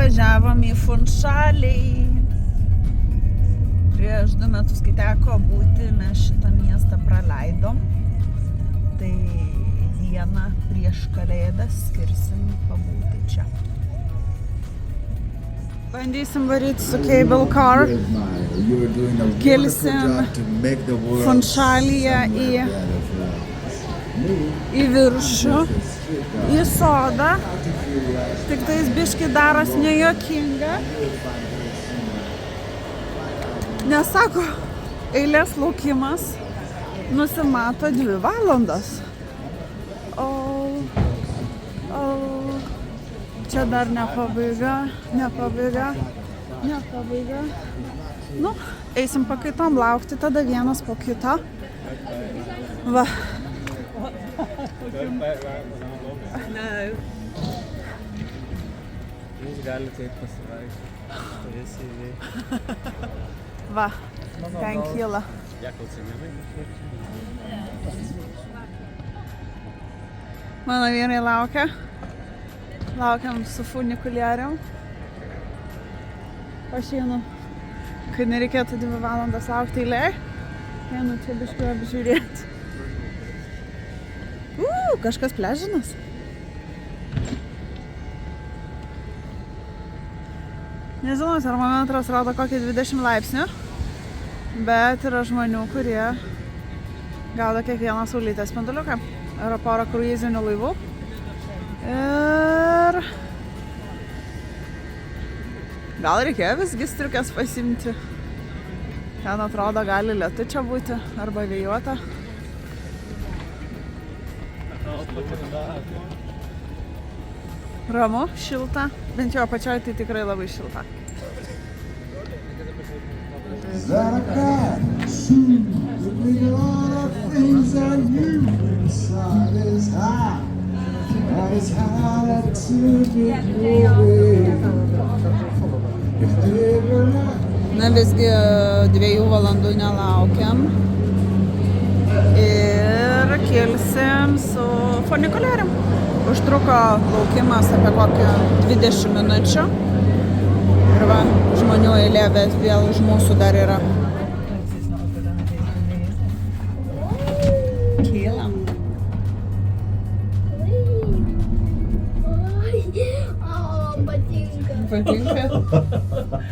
atvažiavom į Funšalį. Prieš 2 metus, kai teko būti, mes šitą miestą praleidom. Tai dieną prieš Kalėdas skirsim pabūti čia. Bandysim varyti su cable car. Kilsim Funšalyje į viršų, į sodą. Tik tais biški daros nejuokinga. Nes sako, eilės laukimas nusimato 2 valandas. Čia dar ne pabaiga. Nu, eisim pakaitom laukti, tada vienas po kito. Va. Jūs galite pasivaikščioti. Va, ten kyla. Mano vyrai laukiam su funikulierium. Aš einu, kai nereikėtų 2 valandas laukti eilėj. Einu čia biškį apžiūrėti. Kažkas pležinas. Nežinau, termometras rodo kokį 20 laipsnių, bet yra žmonių, kurie gaudo kiekvieną saulytę spinduliuką. Yra pora kruizinių laivų. Ir gal reikėjo visgi striukės pasimti. Ten atrodo gali lietu čia būti, arba vėjuota. Ramu, šilta. Bent jau apačioje tai tikrai labai šilta. Na visgi 2 valandų nelaukiam. Ir kilsim su funikulierium. Užtruko laukimas apie kokį 20 minučių. Ir va, žmonių eilė, bet vėl už mūsų dar yra. Kylam. Patinka.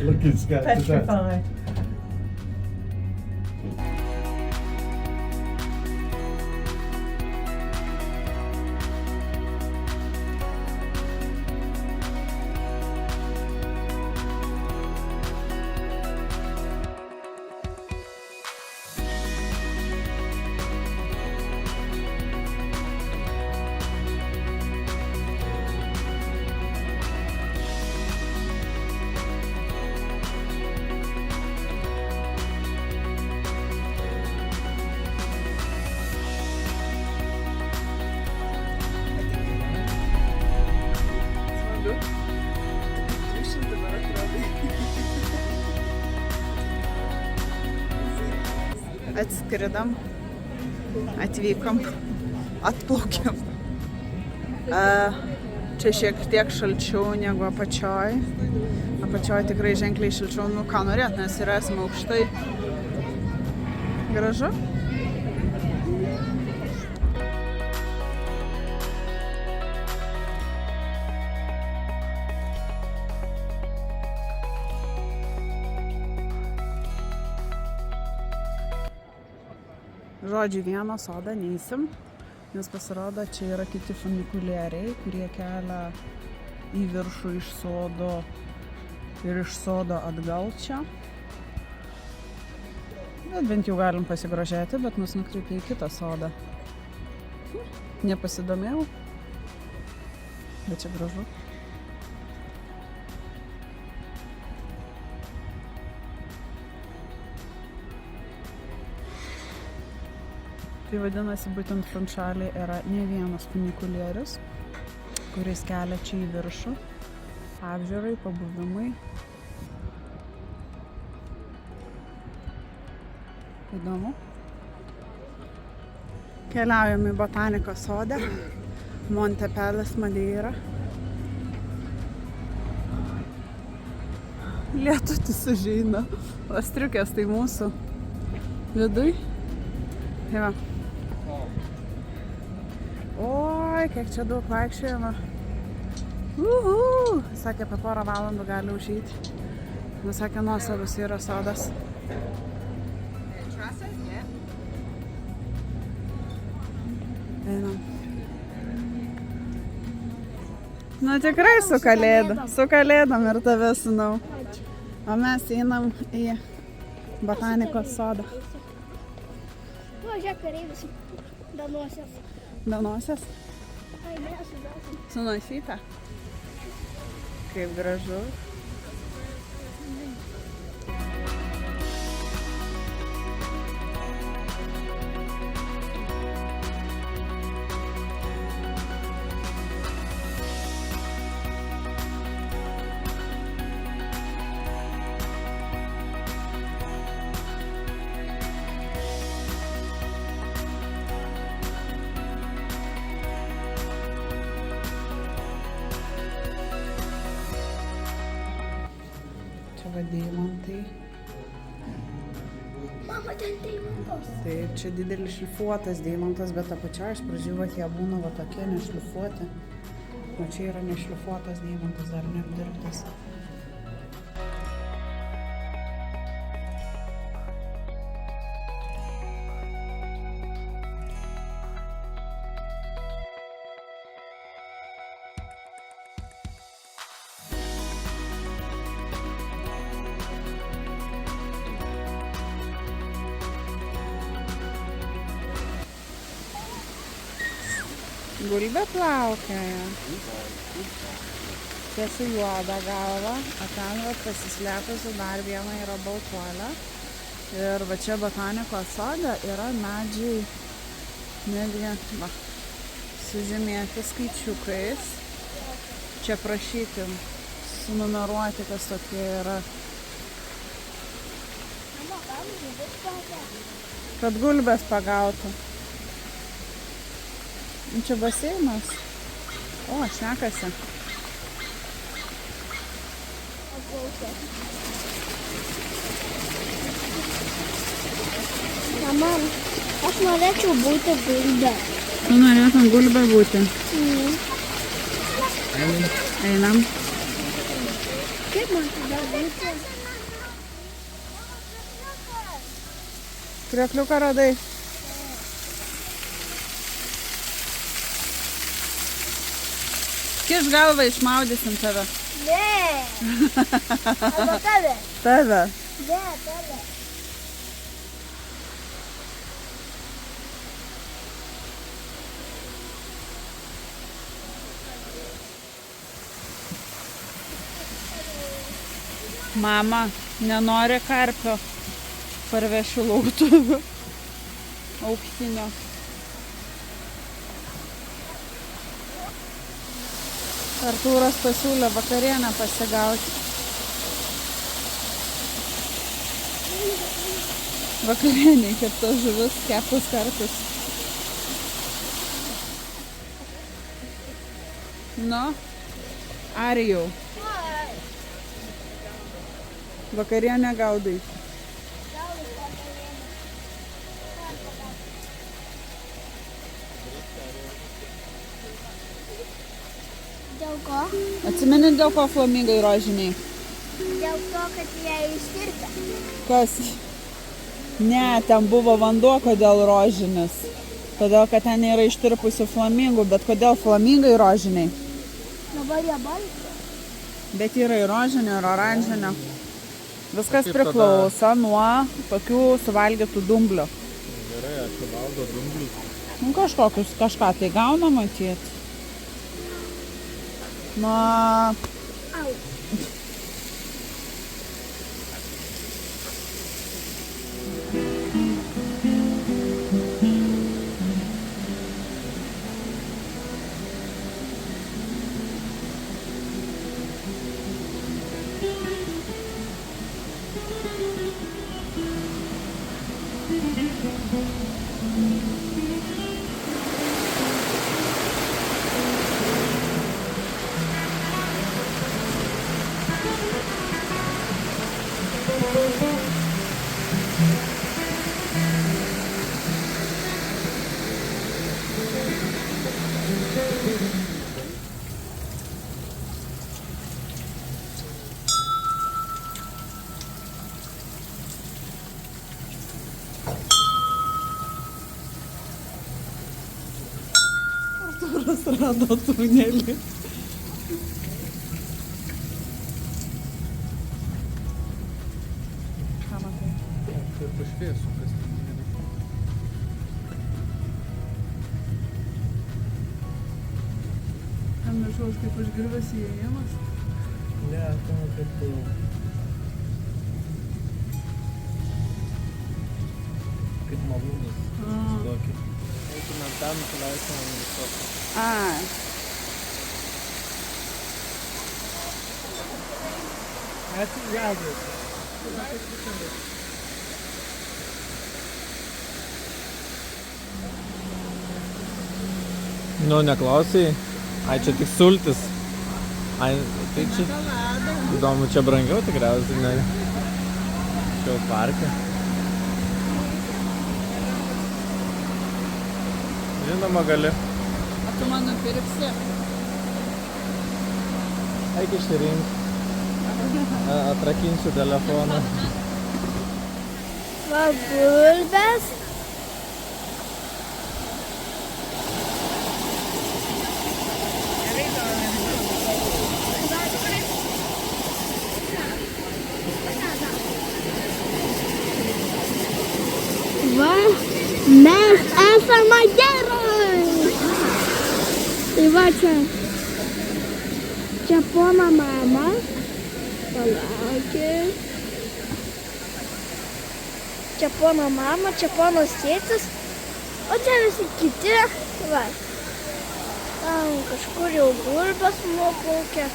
Looking scared. Petrified. Atskridom, atvykom, atplaukėm. Čia šiek tiek šalčiau negu apačioj. Apačioj tikrai ženkliai šalčiau, nu ką norėt, nes yra esame aukštai. Gražu. Žodžiu, vieną sodą neįsim, nes pasirodo, čia yra kiti funikulieriai, kurie kelia į viršų iš sodo ir iš sodo atgal čia. Bet bent jau galim pasigrožėti, bet mus nukreipė į kitą sodą. Nepasidomėjau, bet čia gražu. Tai vadinasi, būtent Funšaly yra ne vienas funikulierius, kuris kelia čia į viršų, apžiūrai, pabuvimui. Įdomu. Keliaujam į botanikos sodą, Montepelis, Madeira. Lietutis užeina. O striukės tai mūsų viduj. Tai va. Oi, kiek čia daug vaikščiojama. Sakė, apie porą valandų gali užeiti. Sakė, nuosavus yra sodas. Einam. Nu tikrai su kalėdom ir tave sūnau. O mes einam į botanikos sodą. Žiūrėk, kareivis. Danosias. Danosias? Ai, ne, sudasim. Su nosyte? Kaip gražu. Va deimantai. Mama, ten deimantas. Taip, čia didelis šlifuotas deimantas, bet apačioje iš pradžių jie būna va tokie nešlifuoti. O čia yra nešlifuotas deimantas, dar neapdirbtas. Gulbė plaukioja. Čia su juoda galva, o ten va pasislėpusi dar viena yra baltuolė. Ir va čia botanikos sode yra medžiai, netgi va, sužymėti skaičiukais. Čia prašyti, sunumeruoti, kas tokie yra. Mama, gal žuvis pagauti? Kad gulbės pagautų. Čia baseinas. O, šnekasi. Atplaukė. Mama, aš norėčiau būti gulbė. Tu norėtum gulbė būti? Einam. Kaip man tada būti? Kriokliuką radai. Kiš galvą išmaudysim tave. Ne. Arba tave. Tave. Ne, tave. Mama, nenori karpio. Parvešiu lauktuvių. Auksinio. Artūras pasiūlė vakarienę pasigauti. Vakarienė kepta žuvis, keptas karpis. Nu, ar jau? Vakarienę gaudai. Dėl ko? Atsimeni, dėl ko flamingai rožiniai? Dėl to, kad jie ištirpę. Kas? Ne, ten buvo vanduo, kodėl rožinis. Todėl, kad ten yra ištirpusių flamingų, bet kodėl flamingai rožiniai? Dabar jie balti. Bet yra ir rožinio, ir oranžinio. Viskas priklauso nuo tokių suvalgytų dumblių. Gerai, aš valgo dumblius. Nu, kažką tai gauna matyti. Nuo... Au. Artūras rado tunelį. Ką matai? Tai pašviesiu, kas ten yra. Ten nežinau, kaip užgirvęs įėjimas. Ne, ten kaip... Kaip malūnas. Tokį. Eitume ten, nusileisime visoką. Ai. Atsižadės. Nu, neklausai? Ai, čia tik sultis. Ai, tai čia... Įdomu, čia brangiau tikriausiai, ne? Čia jau parke. Žinoma, gali. A tu man nupirksi? Eik išsirink. Atrakinsiu telefoną. Va, bulbės. Va, mes esame gerai. Tai va čia. Čia pona mama. Palaukit. Čia pona mama, čia ponas tėtis. O čia visi kiti. Va. Ten kažkur jau gulbės nuplaukė.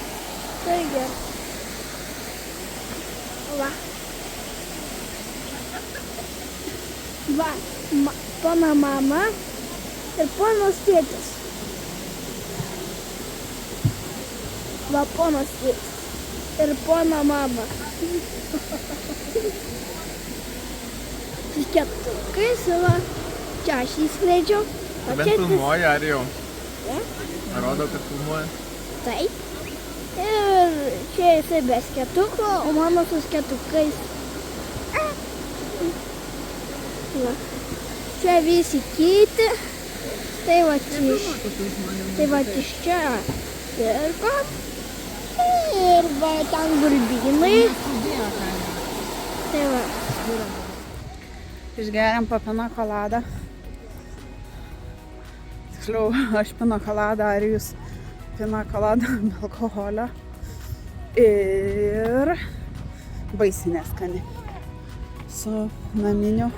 Taigi. Va. Va, pana mama ir ponas tėtis. Va, ponas tėtis ir pona mama. Su ketukais, va, čia aš įskleidžiau. Bet filmuoja, ar jau? Ne? Rodo, kad filmuoja. Taip. Ir čia jisai be sketuko, o mano su sketukais. Va. Čia visi kiti. Tai va iš čia pirko. Ir va ten gulbynai. Tai va. Išgeriam po pina koladą. Tiksliau, aš pina koladą, ar jūs pina koladą be alkoholio. Ir baisiai neskani. Su naminiu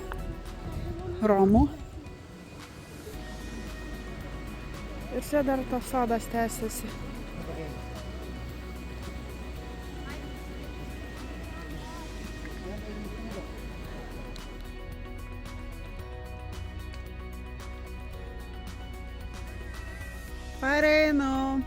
romu. Ir čia dar tas sodas tęsiasi. Pareinu.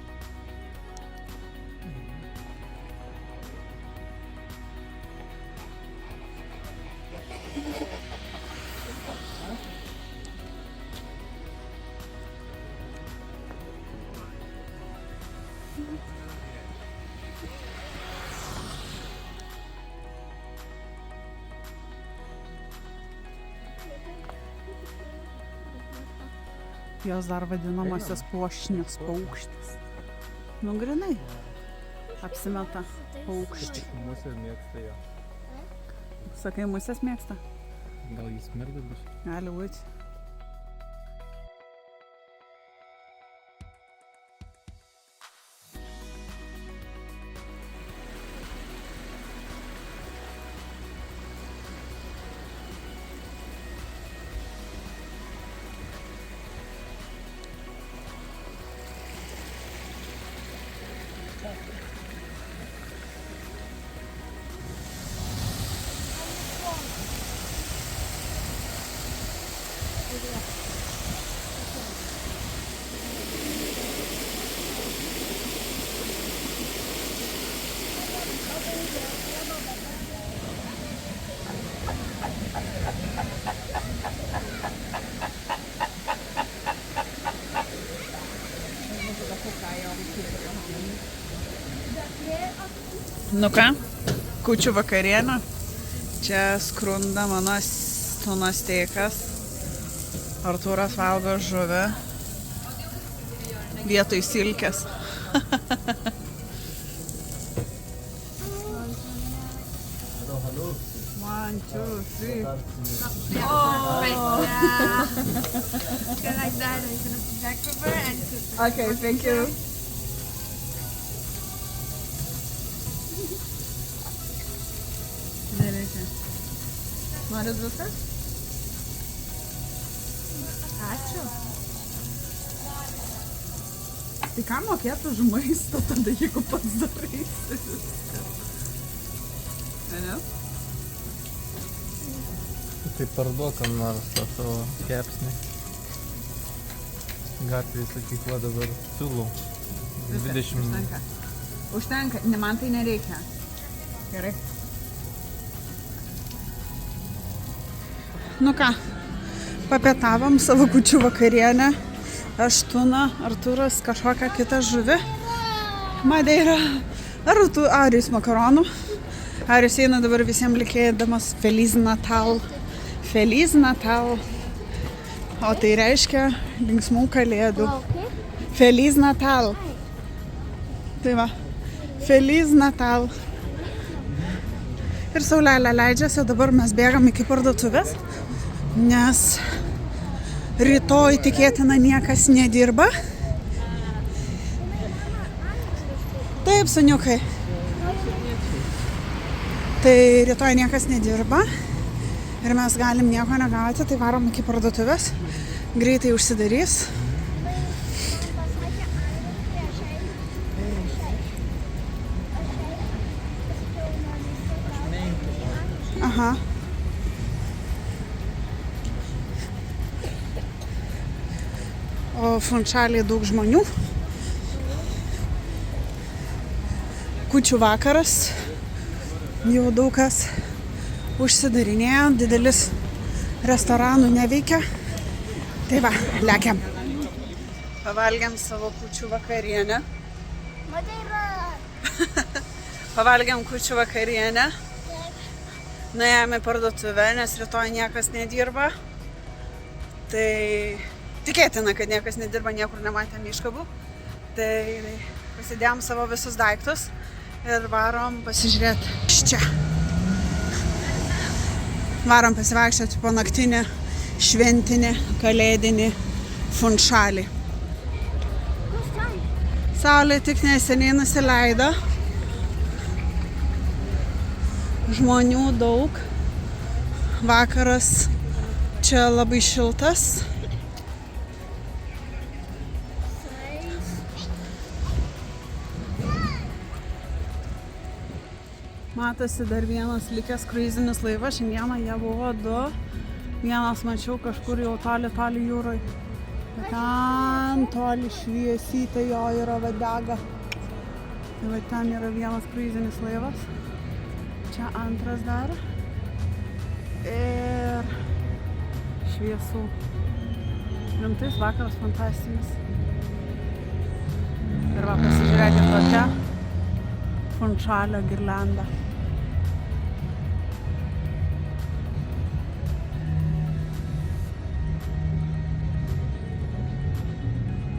Jos dar vadinamosios puošnios paukštis. Nu, grinai. Apsimeta paukščiai. Musės mėgsta jo. Sakai, musės mėgsta? Gal jis smirda bus? Gali būti. Nu ką, kūčių vakarienė. Čia skrunda mano tuno steikas. Artūras valgo žuvį. vietoj silkės. One, two, three. Go like that, and you're gonna put black pepper and put Okay, thank you. Nereikia. Norit viskas? Ačiū. Tai ką mokėtų už maistą tada, jeigu pats daraisi viską? Ne? Tai parduokam nors tą savo kepsnį. Gatvėje sakykla dabar siūlau. 20. Užtenka. Užtenka, ne, man tai nereikia. Gerai. Nu ką, papietavom savo kūčių vakarienę. Aš tuna, Artūras kažkokią kitą žuvį. Madeira. Aris makaronų. Aris eina dabar visiems likėdamas Feliz Natal. Feliz Natal. O tai reiškia linksmų kalėdų. Feliz Natal. Tai va. Feliz Natal. Ir saulelė leidžiasi, dabar mes bėgam iki parduotuvės, nes rytoj tikėtina niekas nedirba. Taip, suniukai. Tai rytoj niekas nedirba ir mes galim nieko negauti, tai varom iki parduotuvės. Greitai užsidarys. Aha. O Funchaliai daug žmonių. Kūčių vakaras. Jau daug kas užsidarinėjo, didelis restoranų neveikia. Tai va, lekiam. Pavalgiam savo kūčių vakarienę. Madeira. Pavalgiam kūčių vakarienę. Nuėjome į parduotuvę, nes rytoj niekas nedirba. Tai tikėtina, kad niekas nedirba, niekur nematėm iškabų. Tai pasidėjom savo visus daiktus ir varom pasižiūrėti iš čia. Varom pasivaikščioti po naktinį, šventinį, kalėdinį Funšalį. Saulė tik neseniai nusileido. Žmonių daug. Vakaras čia labai šiltas. Matosi dar vienas likęs kruizinis laivas. Šiandieną jie buvo 2. Vienas mačiau kažkur jau toli jūroj. Ten toli šviesyta jo yra vadega. Tai va ten yra vienas kruizinis laivas. Čia antras dar. Ir šviesų. Rimtais vakaras fantastinis. Ir va pasižiūrėkit tokia Funšalio girlianda.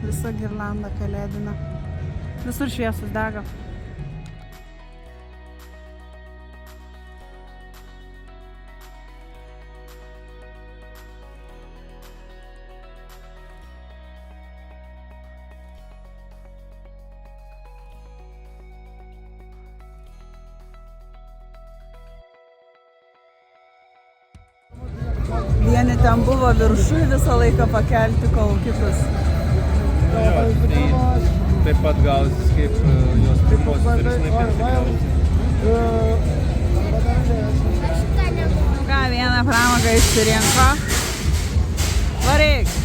Visa girlanda kalėdina. Visur šviesus dega. Vieni ten buvo viršui visą laiką pakelti, kol kitus. Jo, tai taip pat gausis kaip jos pirmos pirkti. Ką, vieną pramogą išsirinko. Varyk!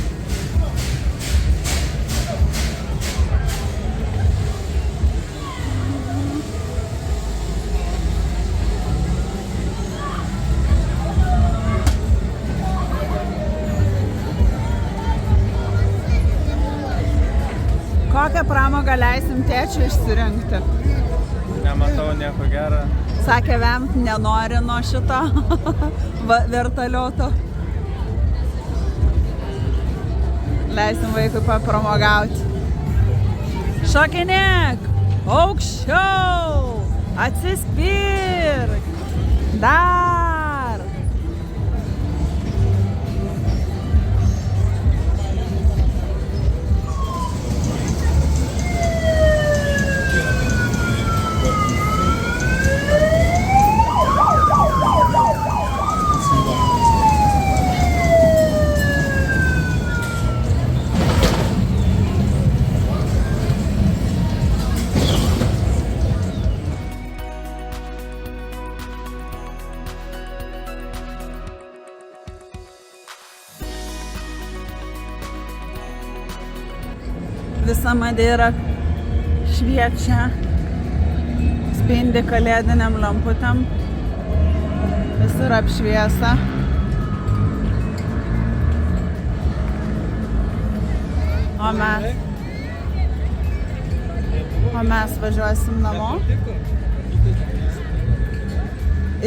Kokią pramogą leisim tėčiui išsirinkti? Nematau nieko gero. Sakė, vemt nenori nuo šito vertalioto. Leisim vaikui papramogauti. Šokinėk. Aukščiau. Atsispirk. Dar. Visa Madeira šviečia, spindi kalėdiniam lamputėm, visur apšviesa. O mes važiuosim namo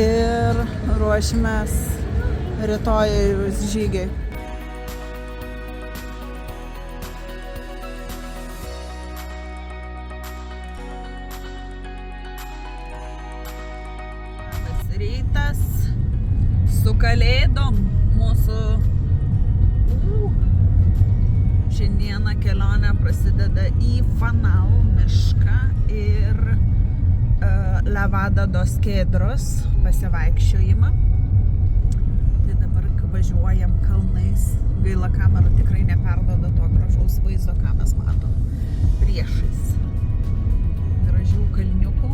ir ruošimės rytojaus žygiai. Rytas su kalėdom mūsų šiandieną kelionė prasideda į Fanal mišką ir Lavada dos Kedros pasivaikščiojimą. Tai dabar važiuojam kalnais. Gaila, kamera tikrai neperduoda to gražaus vaizdo, ką mes matom priešais. Gražių kalniukų.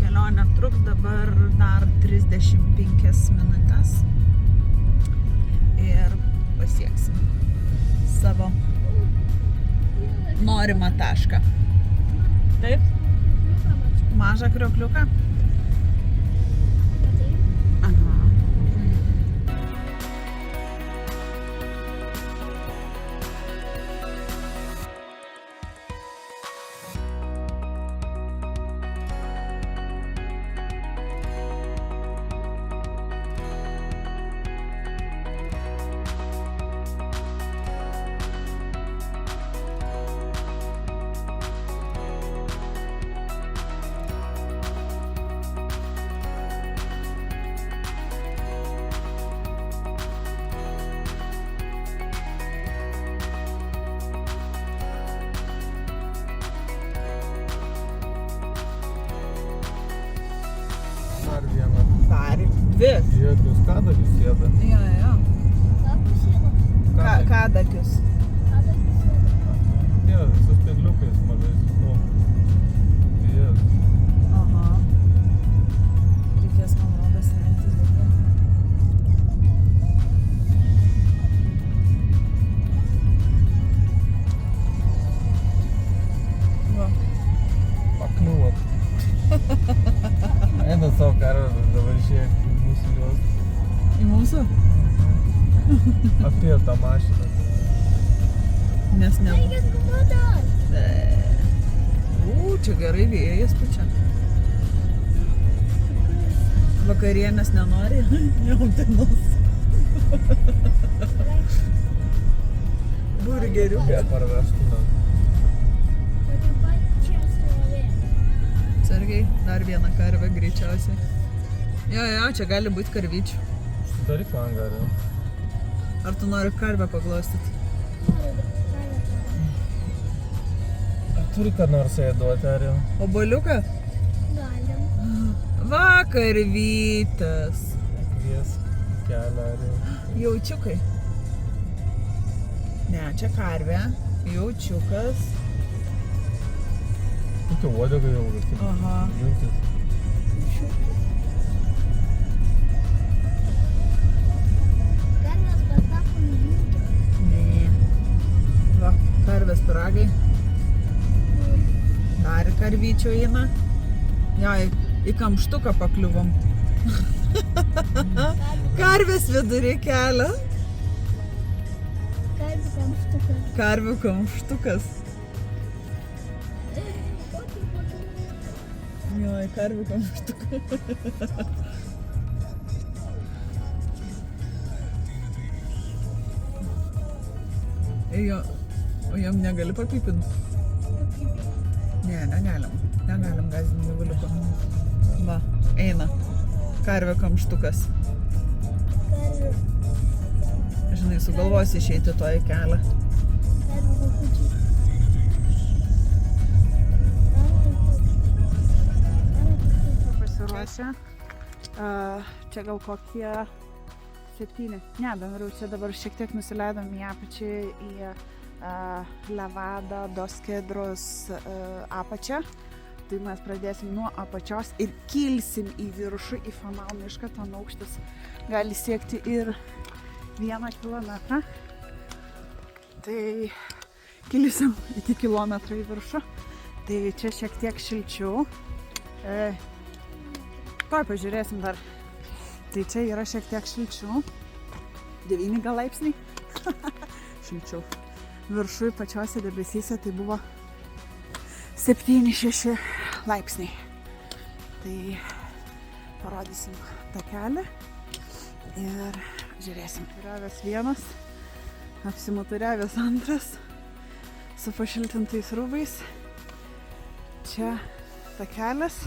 Kelionė truks dabar dar 35 minutės ir pasieksim savo norimą tašką. Taip? Mažą kriokliuką? Aha. Dar vieną. Dar dvi. Jokius kadagis sėda. Jo. Kadakius. Jie su spindliukais mažais. Nu, jie. Aha. Reikės, man rodos, rengtis daugiau. Va. Pakliuot. Eina savo karvę, dabar išėjo į mūsų juos. Į mūsų? Apie tą mašiną. Nes ne. Čia gerai vėjas pučia. Vakarienės nenori? Jautinos. Burgerių. Ją parvežtume. Sergiai, dar vieną karvę greičiausiai. Jo, čia gali būti karvyčių. Sudaryk man gali. Ar tu nori karvę paglostyti? Ar turi ką nors jai duoti, ar jau? Obuoliuką? Galim. Va, karvytės. Kvies kelią, ar jau? Jaučiukai. Ne, čia karvė. Jaučiukas. Kokia uodega jau kaip Aha. jungtis. Karvės patapom jų. Ne. Va, karvės pyragai. Dar karvyčių eina. Jo, į kamštuką pakliuvom. Karvės vidury kelio. Karvių kamštukas. Karvių kamštukas. Jo, karvių kamštukas. O jam negali papipinti? Ne, negalim. Negalim gazdinti gyvuliuko. Va, eina. Karvė kamštukas. Karvių. Žinai, sugalvosi išeiti to į kelią. Karvių kukučiai. Pasiruošę. Čia gal kokie 7. Ne, bendriau čia dabar šiek tiek nusileidom į apačią į Levada dos Kedros apačią. Tai mes pradėsim nuo apačios ir kilsim į viršų, į Fanal mišką. Ten aukštis gali siekti ir 1 kilometrą. Tai kilsim iki kilometrą į viršų. Tai čia šiek tiek šilčiau. Tuoj pažiūrėsim dar. Tai čia yra šiek tiek šilčiau. 9 gal laipsniai. Šilčiau. Viršui pačiose debesyse tai buvo 7-6 laipsniai. Tai parodysim tą kelią ir žiūrėsim. Turiavęs 1, apsimuturiavęs 2 su pašiltintais rūbais. Čia takelis.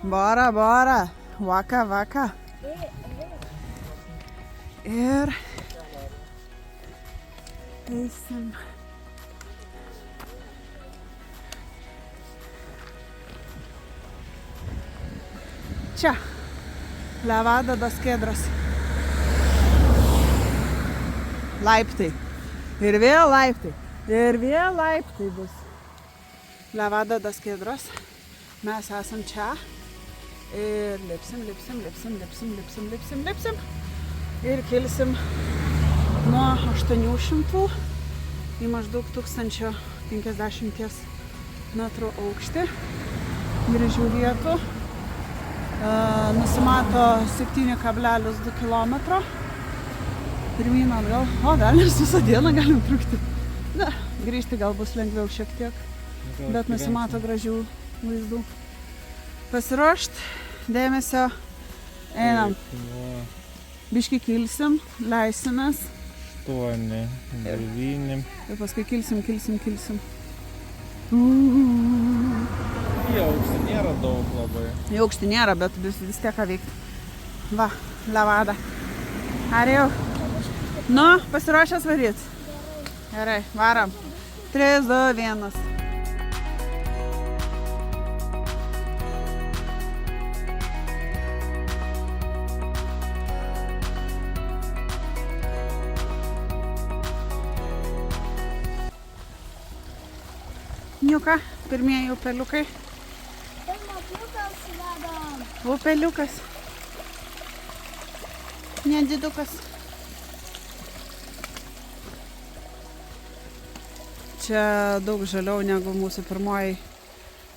Bora, bora. Vaka, vaka. Ir eisim. Čia. Levada dos Kedros. Laiptai. Ir vėl laiptai. Ir vėl laiptai bus. Levada dos Kedros. Mes esam čia. Ir lipsim. Ir kilsim nuo 800 į maždaug 1050 metrų aukštį. Grįžių vietų. Nusimato 7,2 km. Pirmyn atgal. O, velnias, visą dieną galim trukti. Ne, grįžti gal bus lengviau šiek tiek. Bet nusimato gražių vaizdų. Pasiruošt, dėmesio, einam. Biški kilsim, leisimės. 8, 9. Ir paskui kilsim. Į aukštį nėra daug labai. Į aukštį nėra, bet vis tiek ką veikti. Va, Levada. Ar jau? Nu, pasiruošęs varyt? Gerai, varam. 3, 2, 1. Niuka, pirmieji upeliukai. Pirmokliukas vedam. Upeliukas. Nedidukas. Čia daug žaliau negu mūsų pirmoji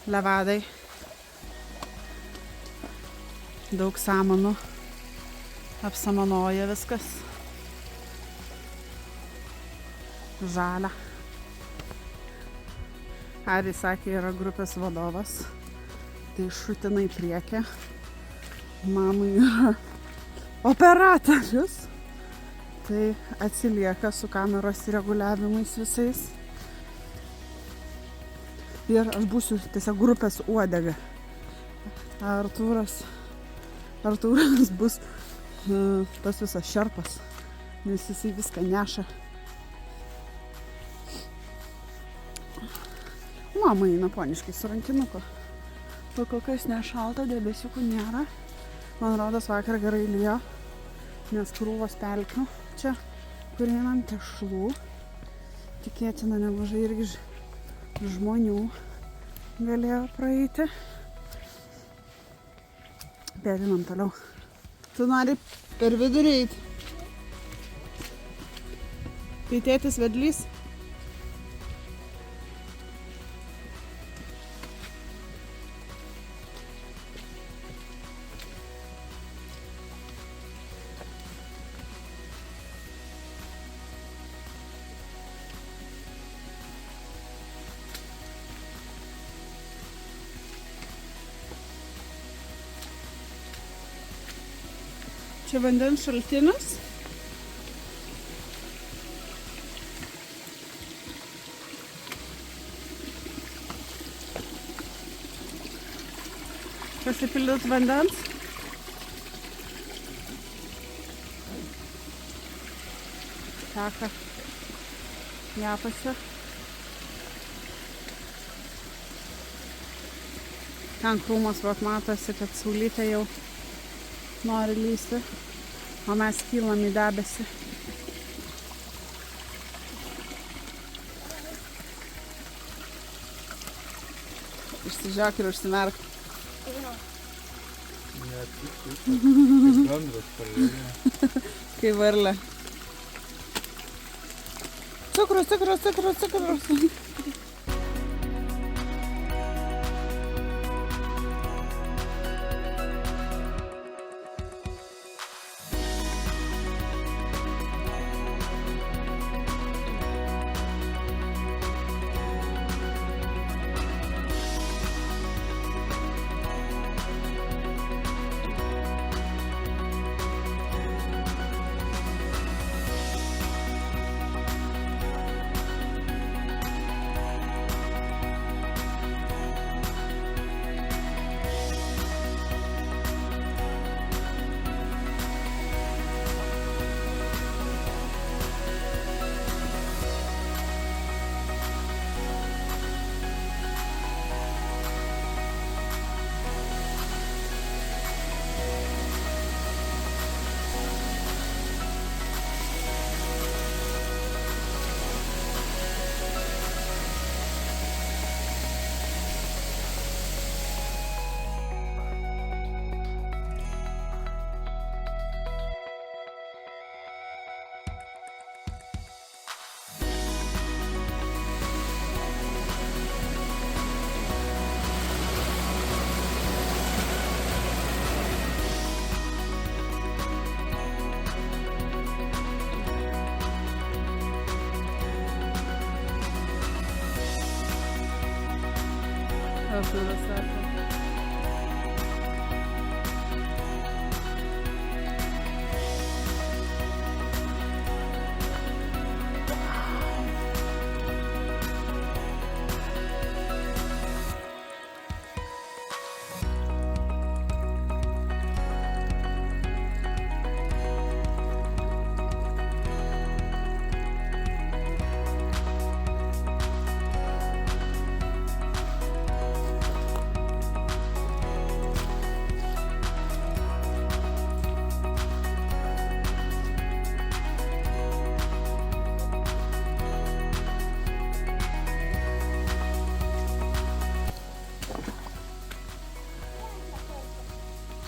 Levadai. Daug samanų. Apsamanoja viskas. Žalia. Ari sakė, yra grupės vadovas. Tai šutinai priekė. Mamai yra operatorius. Tai atsilieka su kameros reguliavimais visais. Ir aš būsiu tiesiog grupės uodega. Artūras bus tas visas šerpas. Nes jisai viską neša. Mama eina poniškai su rankinuku. Po kokios nešalta, debesiukų nėra. Man rodos vakar gerai lijo, nes krūvos pelkių čia, kur einam tešlų. Tikėtina nemažai irgi žmonių galėjo praeiti. Pėdinam toliau. Tu nori per vidurį eiti? Tai tėtis vedlys? Čia vandens šaltinis. pasipildyti vandens. Teka Japose. Ten krūmas, vat matosi, kad saulytė jau nori lysti, o mes kylam į debesį. Išsižiok ir užsimerk. Gandras parėjai. Kai varlė. Cukrus.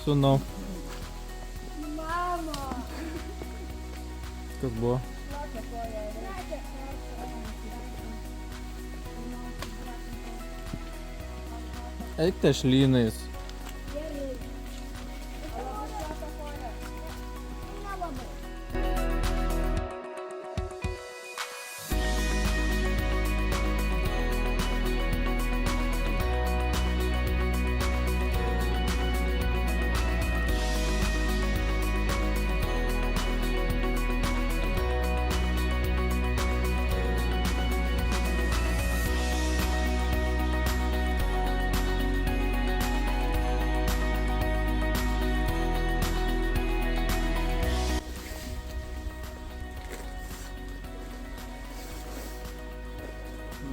Sūnau, Mama. kas buvo? Eik tešlynais.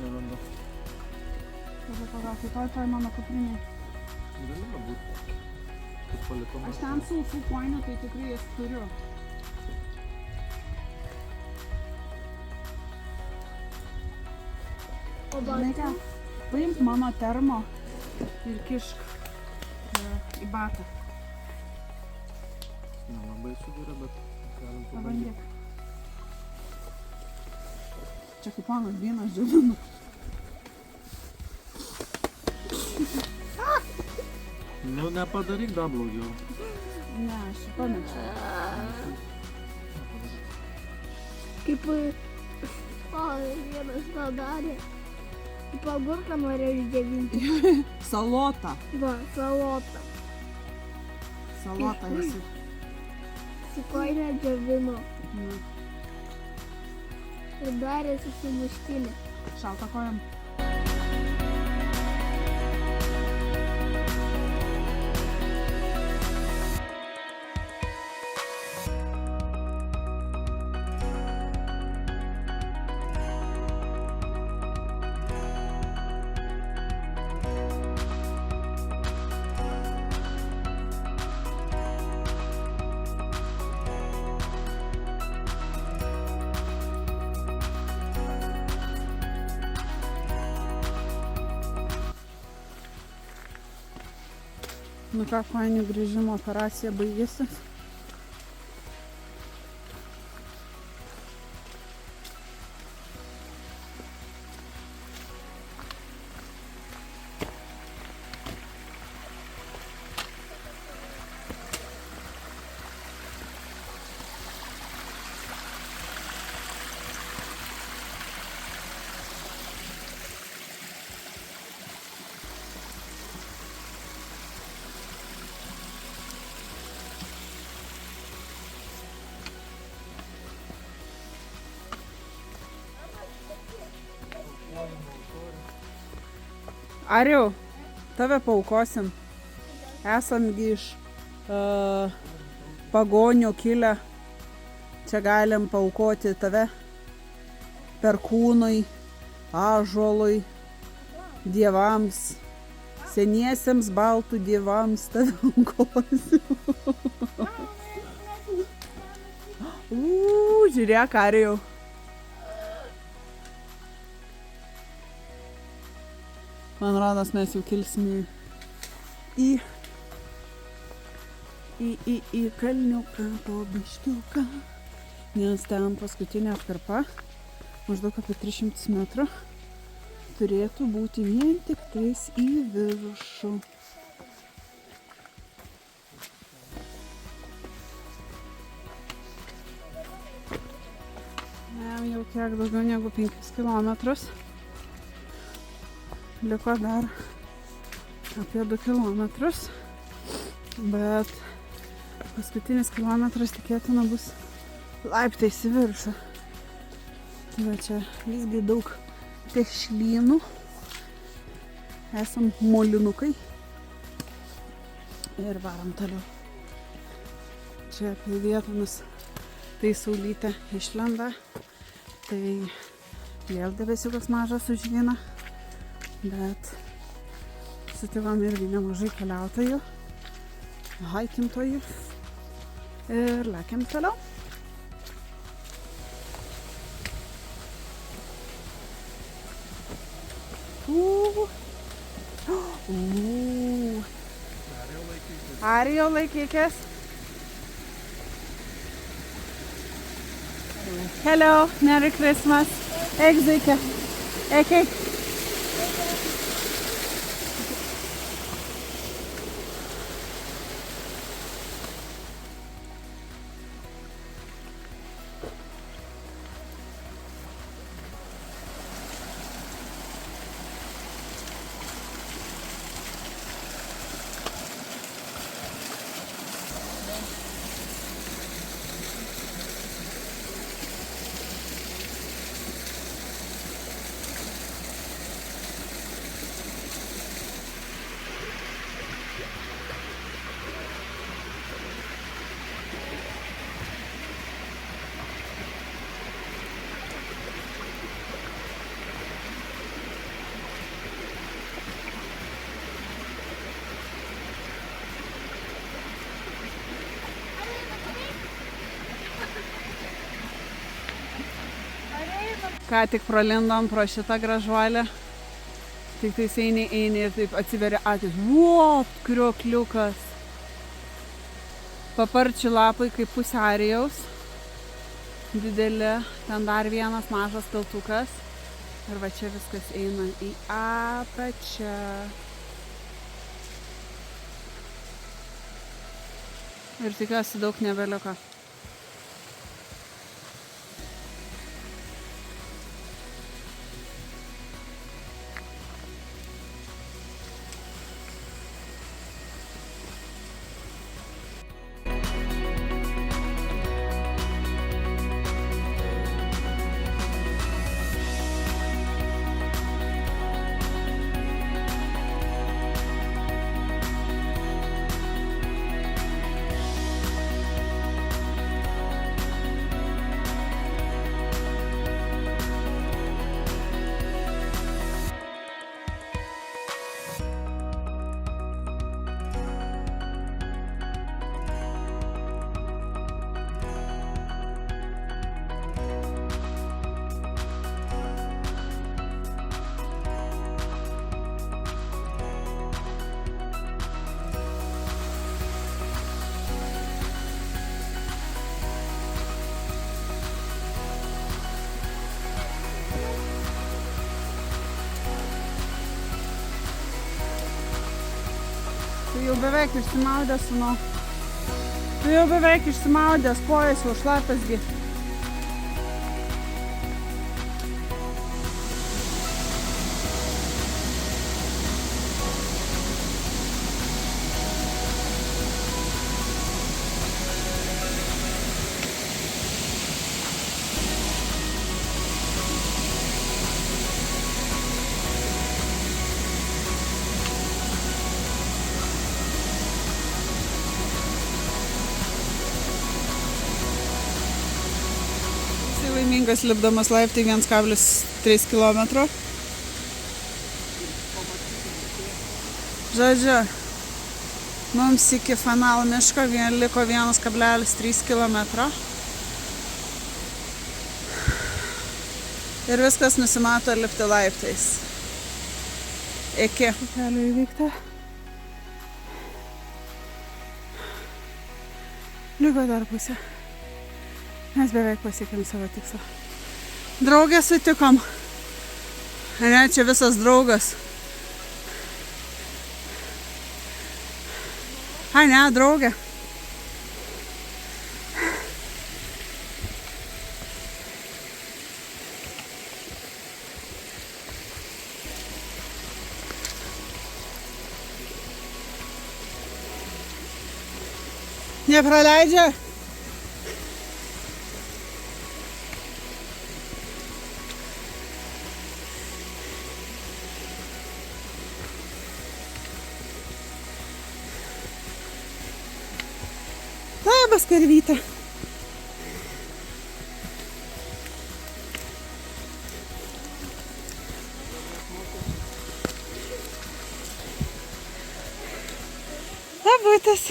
Nelabai. Toj mano kuprinė. Galima būti. Kaip palikoma. Aš ten sausų koinių, tai tikrai jas turiu. O Žinai, paimk mano termo ir kišk į batą. Nelabai sugeria, bet galim pabandyti. Pabandyk. Čia kaip mano vynas džiovinu. Nu, nepadaryk dar blogiau. Ne, aš šito nečiau. kaip vienas tą darė. Kaip agurką norėjo išdėvinti. Salota. Va, salota. Salota visi. Su koinė džiovino. Nu, Ir darė su sumuštinė. šalta kojam. Nu ką, kojinių grįžimo operacija baigėsi. Ariau, tave paukosim. Esam iš pagonių kilę. Čia galim paukoti tave perkūnui, ąžuolui, dievams, seniesiems baltų dievams tave aukosim. Žiūrėk, Arijau. Man rodos, mes jau kilsim į kalniuką, po biškiuką, nes ten paskutinė atkarpa, maždaug apie 300 metrų, turėtų būti vien tik tais į viršų. Jau kiek daugiau negu 5 kilometrus. Liko dar apie 2 kilometrus, bet paskutinis kilometras tikėtina bus laiptais į viršų. Tai va čia visgi daug tešlynų, esam molinukai ir varom toliau. Čia apie vietomis tai saulytė išlenda, tai vėl debesiukas mažas užvyna. Bet sutikom irgi nemažai keliautojų, haikintojų ir lekiam toliau. Arijau laikykis. Hello, Merry Christmas. Eik, Zuikė. Eik. Ką tik pralindom pro šitą gražuolę. Tik tais eini ir taip atsiveria akis. Vot, kriokliukas. Paparčių lapai kaip pusė Arijaus. Dideli. Ten dar vienas mažas tiltukas. Ir va čia viskas eina į apačią. Ir tikiuosi daug nebeliko. jau beveik išsimaudęs, sūnau. Tu jau beveik išsimaudęs, kojas jau šlapiasgi. Laimingas lipdamas laiptai 1,3 km. Žodžiu, mums iki Fanal miško liko 1,3 km. Ir viskas nusimato lipti laiptais. Iki. Kelių įveikta. Liko dar pusė. Mes beveik pasiekėm savo tikslą. Draugę sutikom. Ne, čia visas draugas. Ai, ne, draugė. Nepraleidžia. Labas, karvytė. Labutis.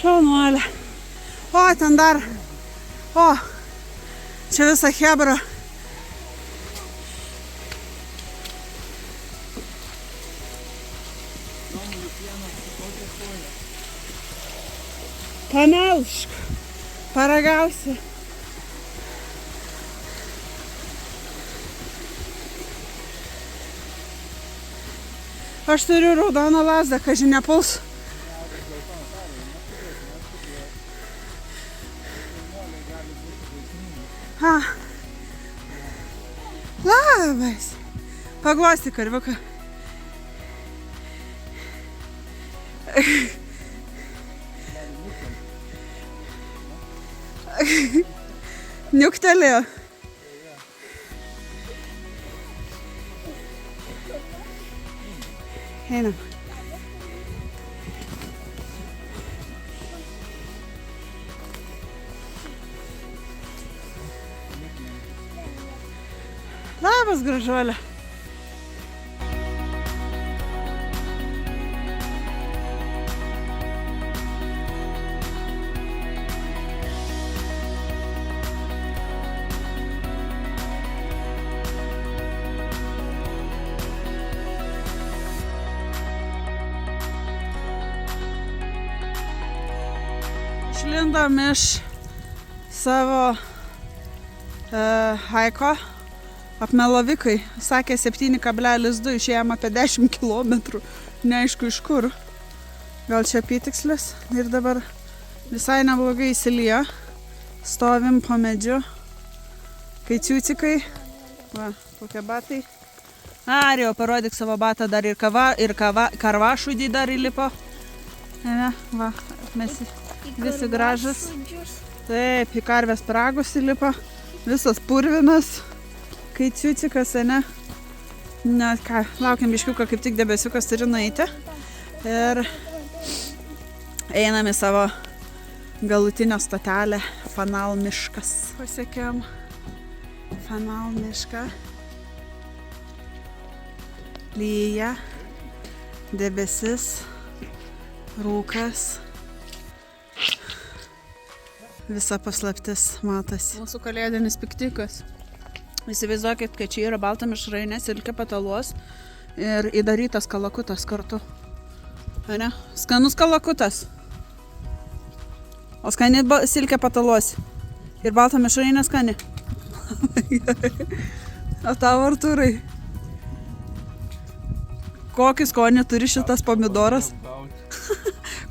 Šaunuolė. O, ten dar. O, čia visa hebra. Pamelšk, paragausi. Aš turiu raudoną lazdą, kažin nepuls. Labas. Paglostyk, karviuką. Niuktelėjo. Einam. Labas, gražuolė. Išlindom iš savo haiko. Apmelovikai sakė 7,2, išėjom apie 10 km, neaišku iš kur. Gal čia apytikslis. Ir dabar visai neblogai įsilijo. Stovim po medžiu. Kai ciucikai. Va, kokie batai. Ar jau parodyk savo batą, dar ir karvašudį dar įlipo. Ne, va, mes visi gražus. Taip, į karvės pragus įlipo. Visas purvinas. Kai ciucikas, ne? Na ką, laukiam biškiuką, kaip tik debesiukas turi nueiti. Ir einam į savo galutinę stotelę Fanal miškas. Pasiekėm Fanal mišką. Lyja, debesis, rūkas. Visa paslaptis matosi. Mūsų kalėdinis piknikas. Įsivaizduokit, kad čia yra balta mišrainė, silkė patalos ir įdarytas kalakutas kartu. Ne? Skanus kalakutas. O skani silkė patalos. Ir balta mišrainė skani. O tavo, Artūrai? Kokį skonį turi šitas pomidoras?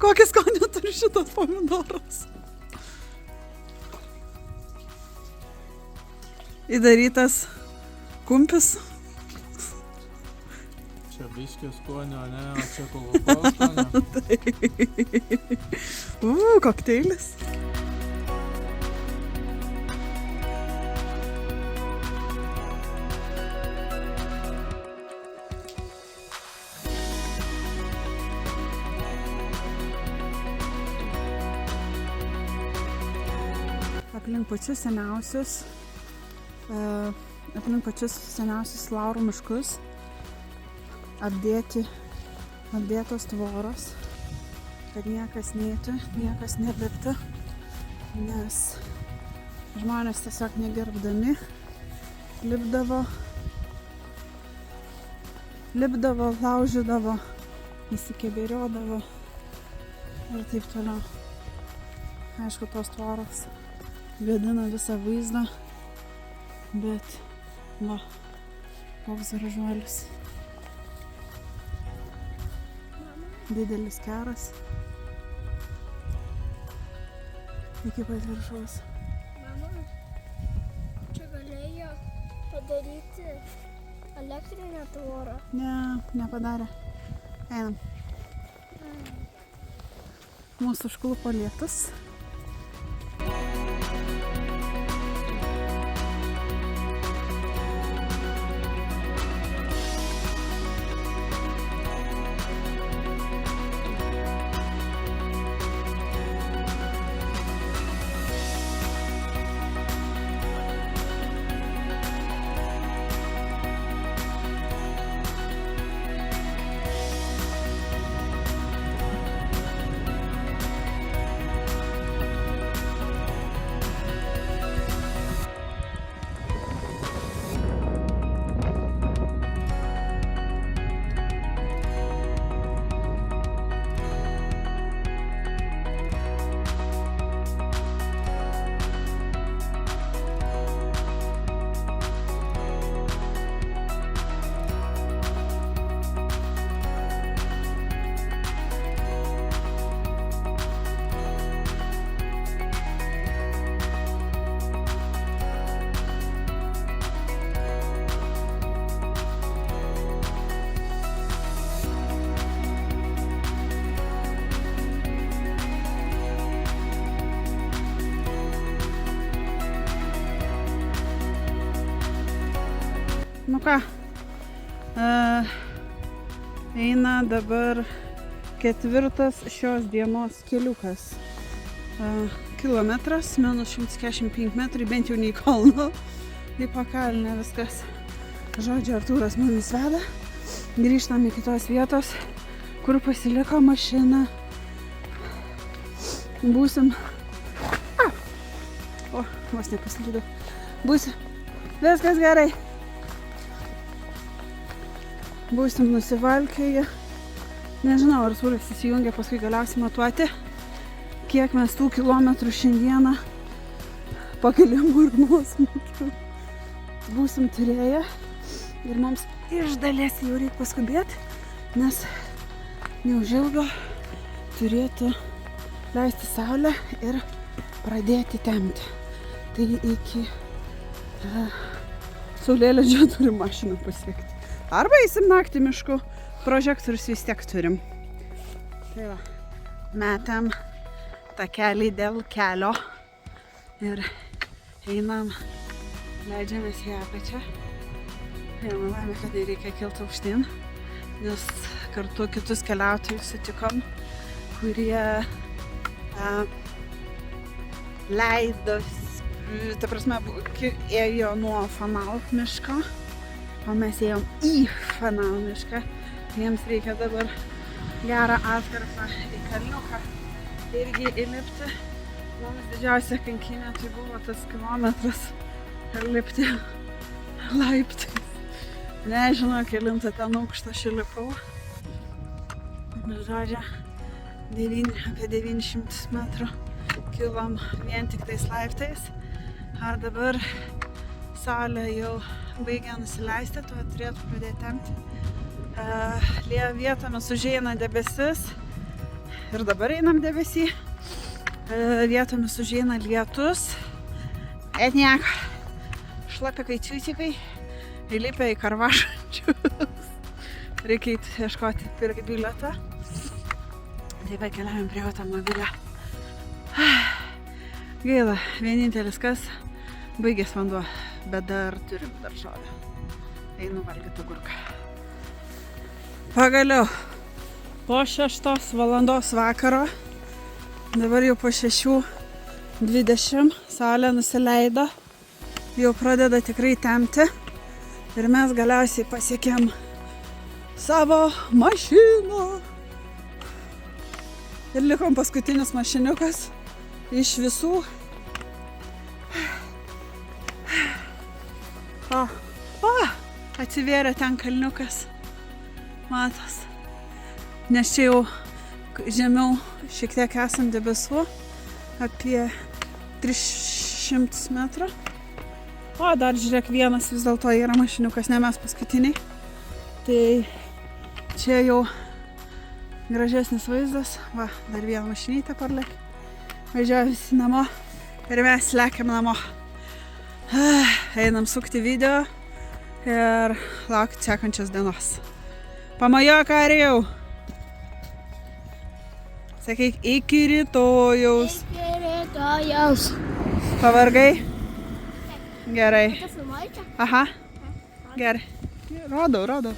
Kokį skonį turi šitas pomidoras? Įdarytas kumpis. Čia biškio skonio, ne, o čia Coca-Cola skonio. Kokteilis. Aplink pačius seniausius laurų miškus apdėtos tvoros, kad niekas neitų, niekas neliptų, nes žmonės tiesiog negerbdami lipdavo, laužydavo, įsikeberiodavo ir taip toliau. Aišku, tos tvoros gadina visą vaizdą, bet va, koks gražuolis. Didelis keras iki pat viršaus. Mama, čia galėjo padaryti elektrinę tvorą. Ne, nepadarė. Einam. Mūsų užklupo lietus. Nu ką, eina dabar 4. šios dienos keliukas. Kilometras, minus 145 metrai, bent jau ne į kalną, į pakalnę viskas. Žodžiu, Artūras mumis veda. Grįžtam į kitos vietos, kur pasiliko mašina. Būsim... O, vos nepaslydau. Būsim... Viskas gerai. Būsim nusivalkėję. Nežinau, Artūras įsijungia paskui galiausiai matuoti, kiek mes tų kilometrų šiandieną pakilimų ir nuosmukių būsim turėję. Ir mums iš dalies jau reikia paskubėti, nes neužilgo turėtų leisti saulę ir pradėti temti. Tai iki saulėlydžio turim mašiną pasiekti. Arba eisim naktį mišku, prožektorius vis tiek turim. Tai va, metam takelį dėl kelio ir einam, leidžiamės į apačią. Vieną laimę, kad nereikia kilti aukštyn, nes kartu kitus keliautojus sutikom, kurie ta prasme, ėjo nuo Fanal miško, o mes ėjom į Fanal mišką. Jiems reikia dabar gerą atkarpą į kalniuką irgi įlipti. Mums didžiausia kankinė tai buvo tas kilometras ir lipti laiptais. Nežinau, kelintą ten aukštą aš įlipau. Žodžiu, apie 900 metrų kilom vien tik tais laiptais. A dabar saulė jau baigia nusileisti, tuo turėtų pradėti temti. Vietomis užeina debesis ir dabar einam debesį. Vietomis užeina lietus. Et nieko. Šlapikai, čiūtikai. Įlipę į karvašančius. Reikia ieškoti pirkti bilietą. Taip pat keliaujam prie automobilio. Gaila, vienintelis kas, baigės vanduo, bet dar turim daržovę. Einu valgyti agurką. Pagaliau, po 6 valandos vakaro, dabar jau po 6:20, saulė nusileido, jau pradeda tikrai temti ir mes galiausiai pasiekėm savo mašiną. Ir likom paskutinis mašiniukas iš visų. Atsivėrė ten kalniukas. Matos. Nes čia jau žemiau šiek tiek esam debesų. Apie 300 metrų. O dar žiūrėk, vienas vis dėlto yra mašiniukas, ne mes paskutiniai. Tai čia jau gražesnis vaizdas. Va, dar vieną mašinytę parlėk. Važiuoja visi namo ir mes lekiam namo. Einam sukti video ir laukti sekančios dienos. Pamojok, Arijau. Sakyk, iki rytojaus. Iki rytojaus. Pavargai? Gerai. Kas filmuoji čia? Aha. Gerai. Rodau.